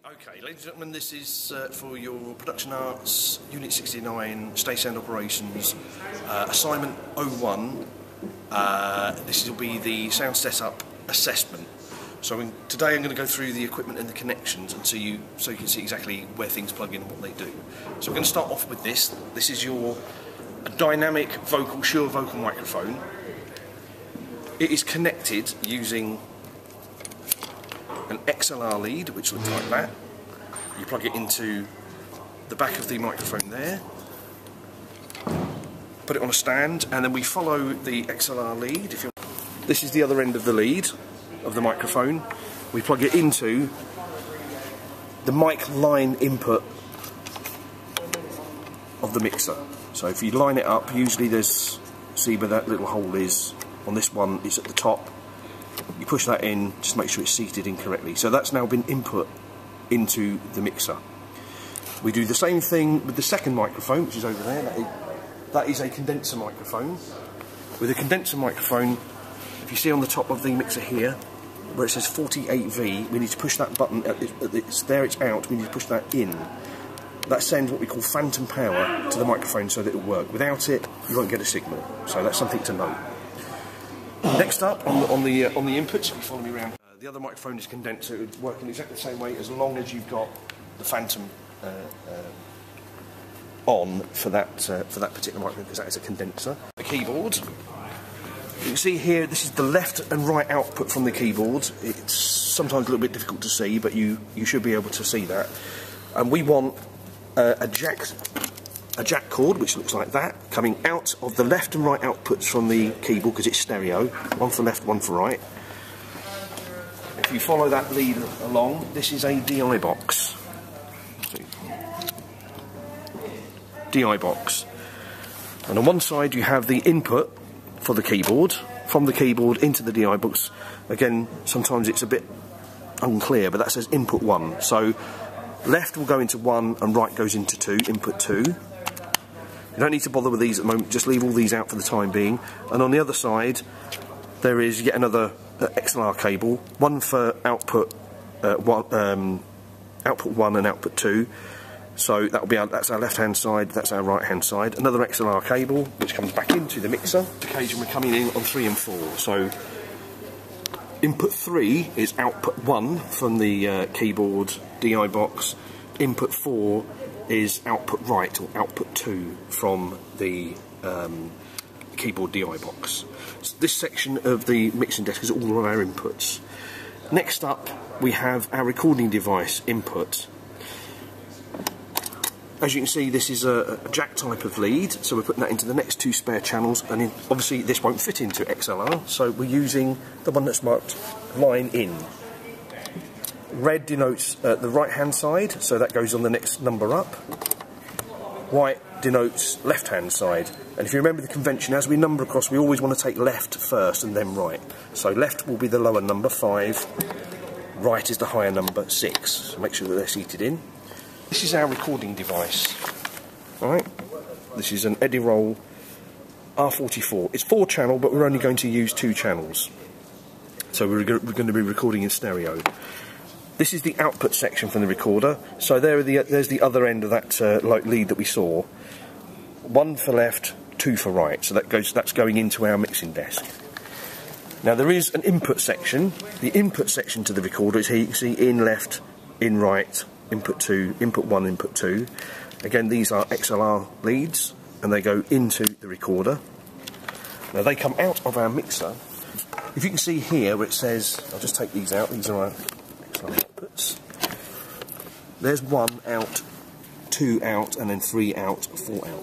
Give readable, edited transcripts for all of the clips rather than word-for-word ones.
Okay, ladies and gentlemen, this is for your Production Arts Unit 69 Stage Sound Operations Assignment 01. This will be the sound setup assessment. So today I'm going to go through the equipment and the connections and so you can see exactly where things plug in and what they do. So we're going to start off with this. This is your dynamic vocal, Shure vocal microphone. It is connected using an XLR lead, which looks like that. You plug it into the back of the microphone there, put it on a stand, and then we follow the XLR lead. This is the other end of the lead of the microphone. We plug it into the mic line input of the mixer. So if you line it up, usually see where that little hole is. On this one, it's at the top. You push that in, just make sure it's seated in correctly. So that's now been input into the mixer. We do the same thing with the second microphone, which is over there. That is a condenser microphone. With a condenser microphone, if you see on the top of the mixer here, where it says 48V, we need to push that button, there it's out, we need to push that in. That sends what we call phantom power to the microphone so that it'll work. Without it, you won't get a signal. So that's something to note. Next up, on the inputs, if you follow me around, the other microphone is condenser. It would work in exactly the same way as long as you've got the phantom on for that particular microphone, because that is a condenser. The keyboard. You can see here, this is the left and right output from the keyboard. It's sometimes a little bit difficult to see, but you should be able to see that. And we want a jack cord, which looks like that, coming out of the left and right outputs from the keyboard, because it's stereo, one for left, one for right. If you follow that lead along, this is a DI box. DI box. And on one side you have the input for the keyboard, from the keyboard into the DI box. Again, sometimes it's a bit unclear, but that says input 1. So left will go into 1 and right goes into 2, input 2. You don't need to bother with these at the moment, just leave all these out for the time being. And on the other side, there is yet another XLR cable, one for output output 1 and output 2. So that's our left-hand side, that's our right-hand side. Another XLR cable, which comes back into the mixer. Occasionally we're coming in on 3 and 4. So input 3 is output 1 from the keyboard DI box. Input 4 is output right, or output 2 from the keyboard DI box. So this section of the mixing desk is all of our inputs. Next up, we have our recording device input. As you can see, this is a jack type of lead, so we're putting that into the next 2 spare channels, and obviously this won't fit into XLR, so we're using the one that's marked line in. Red denotes the right hand side, so that goes on the next number up. White denotes left hand side, and if you remember the convention, as we number across, we always want to take left first and then right. So left will be the lower number, 5, right is the higher number, 6. So make sure that they're seated in. This is our recording device. Alright, this is an Edirol R44. It's 4 channel, but we're only going to use 2 channels. So we're going to be recording in stereo. This is the output section from the recorder. So there's the other end of that lead that we saw. 1 for left, 2 for right. So that's going into our mixing desk. Now there is an input section. The input section to the recorder is here. You can see in left, in right, input 2, input 1, input 2. Again, these are XLR leads, and they go into the recorder. Now they come out of our mixer. If you can see here where it says, I'll just take these out, these are our XLR outputs. There's 1 out, 2 out, and then 3 out, 4 out.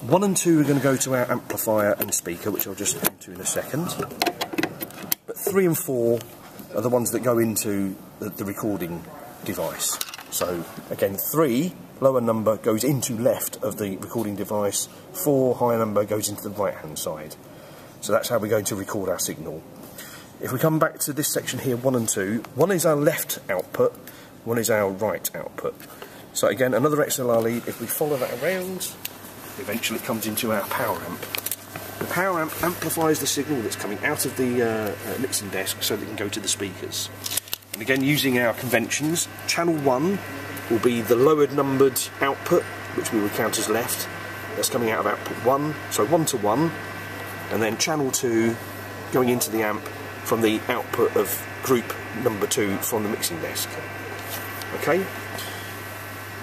1 and 2 are going to go to our amplifier and speaker, which I'll just go into in a second. But 3 and 4 are the ones that go into the recording device. So again, 3, lower number, goes into left of the recording device, 4, higher number, goes into the right hand side. So that's how we're going to record our signal. If we come back to this section here, 1 and 2, 1 is our left output, 1 is our right output. So again, another XLR lead, if we follow that around, eventually it comes into our power amp. The power amp amplifies the signal that's coming out of the mixing desk so that it can go to the speakers. And again, using our conventions, channel 1 will be the lowered numbered output, which we would count as left. That's coming out of output 1, so 1 to 1. And then channel 2 going into the amp from the output of group number 2 from the mixing desk. Okay?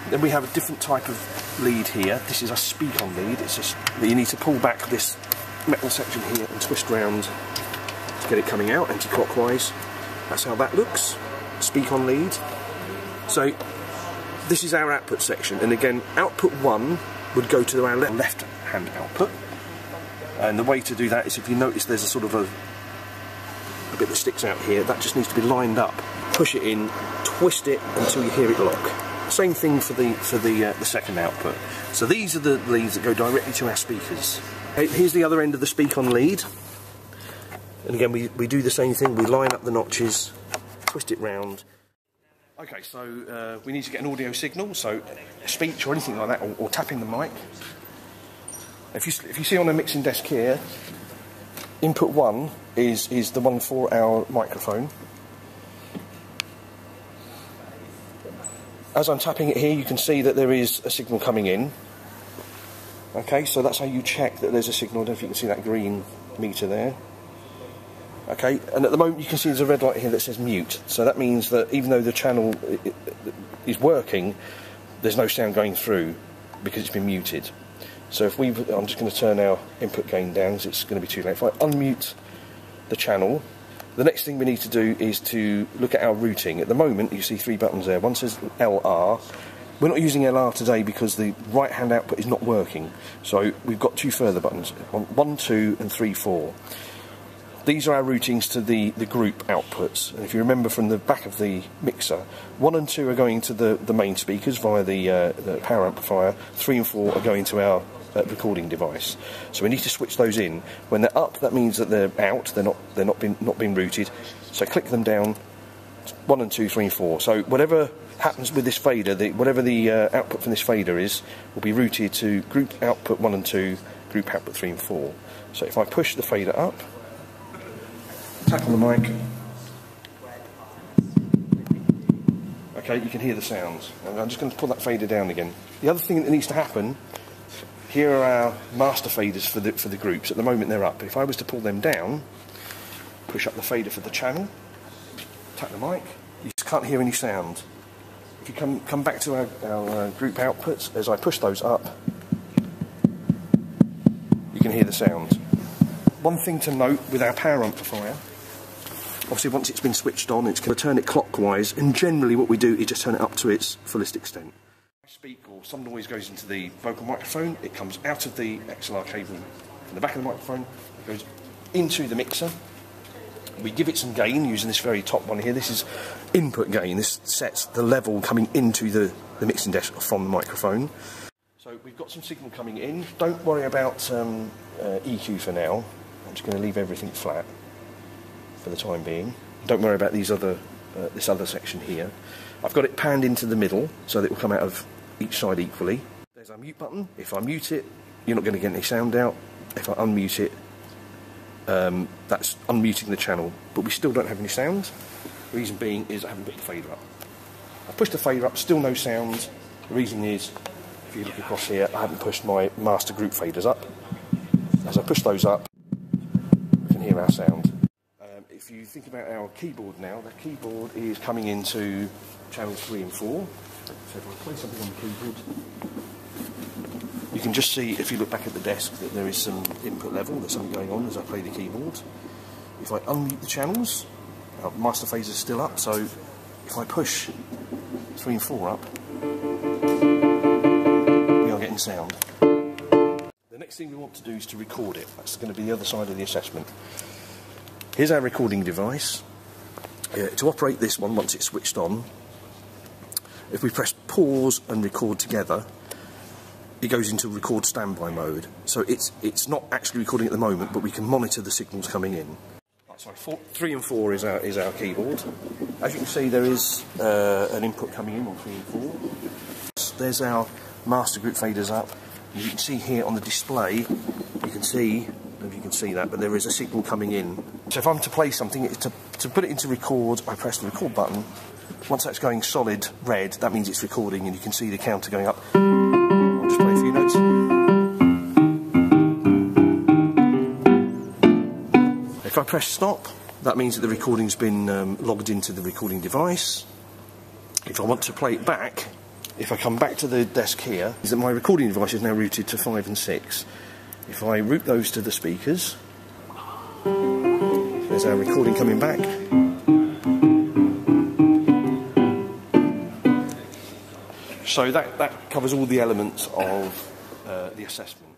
Then we have a different type of lead here. This is a speak-on lead. It's just that you need to pull back this metal section here and twist round to get it coming out anti-clockwise. That's how that looks. Speak-on lead. So this is our output section, and again, output 1 would go to our left-hand output. And the way to do that is, if you notice there's a sort of a bit that sticks out here, that just needs to be lined up. Push it in, twist it until you hear it lock. Same thing for the second output. So these are the leads that go directly to our speakers. Here's the other end of the speak-on lead. And again, we do the same thing. We line up the notches, twist it round. Okay, so we need to get an audio signal, so speech or anything like that, or tapping the mic. If you see on the mixing desk here, input 1 is the one for our microphone. As I'm tapping it here, you can see that there is a signal coming in. Okay, so that's how you check that there's a signal. I don't know if you can see that green meter there. Okay, and at the moment you can see there's a red light here that says mute. So that means that even though the channel is working, there's no sound going through because it's been muted. So if I'm just going to turn our input gain down because it's going to be too late. If I unmute the channel, the next thing we need to do is to look at our routing. At the moment you see 3 buttons there. One says LR. We're not using LR today because the right hand output is not working. So we've got 2 further buttons, 1, 2 and 3, 4. These are our routings to the group outputs. And if you remember from the back of the mixer, 1 and 2 are going to the main speakers via the power amplifier. 3 and 4 are going to our recording device. So we need to switch those in. When they're up, that means that they're out. They're not being routed. So click them down. 1 and 2, 3 and 4. So whatever happens with this fader, whatever the output from this fader is, will be routed to group output 1 and 2, group output 3 and 4. So if I push the fader up, tap on the mic. Okay, you can hear the sounds. And I'm just going to pull that fader down again. The other thing that needs to happen, here are our master faders for the groups. At the moment they're up. If I was to pull them down, push up the fader for the channel, tap the mic, you just can't hear any sound. If you come back to our group outputs, as I push those up, you can hear the sound. One thing to note with our power amplifier, obviously once it's been switched on, it's going to turn it clockwise, and generally what we do is just turn it up to its fullest extent. Speak or some noise goes into the vocal microphone, it comes out of the XLR cable from the back of the microphone, it goes into the mixer. We give it some gain using this very top one here. This is input gain. This sets the level coming into the mixing desk from the microphone. So we've got some signal coming in. Don't worry about EQ for now. I'm just going to leave everything flat for the time being. Don't worry about this other section here. I've got it panned into the middle so that it will come out of each side equally. There's our mute button. If I mute it, you're not going to get any sound out. If I unmute it, that's unmuting the channel, but we still don't have any sound. The reason being is I haven't put the fader up. I pushed the fader up, still no sound. The reason is, if you look across here, I haven't pushed my master group faders up. As I push those up, we can hear our sound. If you think about our keyboard now, the keyboard is coming into channels 3 and 4. So if I play something on the keyboard, you can just see, if you look back at the desk, that there is some input level, there's something going on as I play the keyboard. If I unmute the channels, our master phase is still up, so if I push 3 and 4 up, we are getting sound. The next thing we want to do is to record it. That's going to be the other side of the assessment. Here's our recording device. To operate this one, once it's switched on, if we press pause and record together, it goes into record standby mode. So it's not actually recording at the moment, but we can monitor the signals coming in. Sorry, 3 and 4 is our keyboard. As you can see, there is an input coming in on 3 and 4. There's our master group faders up. And you can see here on the display, you can see don't know if you can see that, but there is a signal coming in. So if I'm to play something, to put it into record, I press the record button. Once that's going solid red, that means it's recording, and you can see the counter going up. I'll just play a few notes. If I press stop, that means that the recording's been logged into the recording device. If I want to play it back, if I come back to the desk here, is that my recording device is now routed to 5 and 6. If I route those to the speakers, there's our recording coming back. So that covers all the elements of the assessment.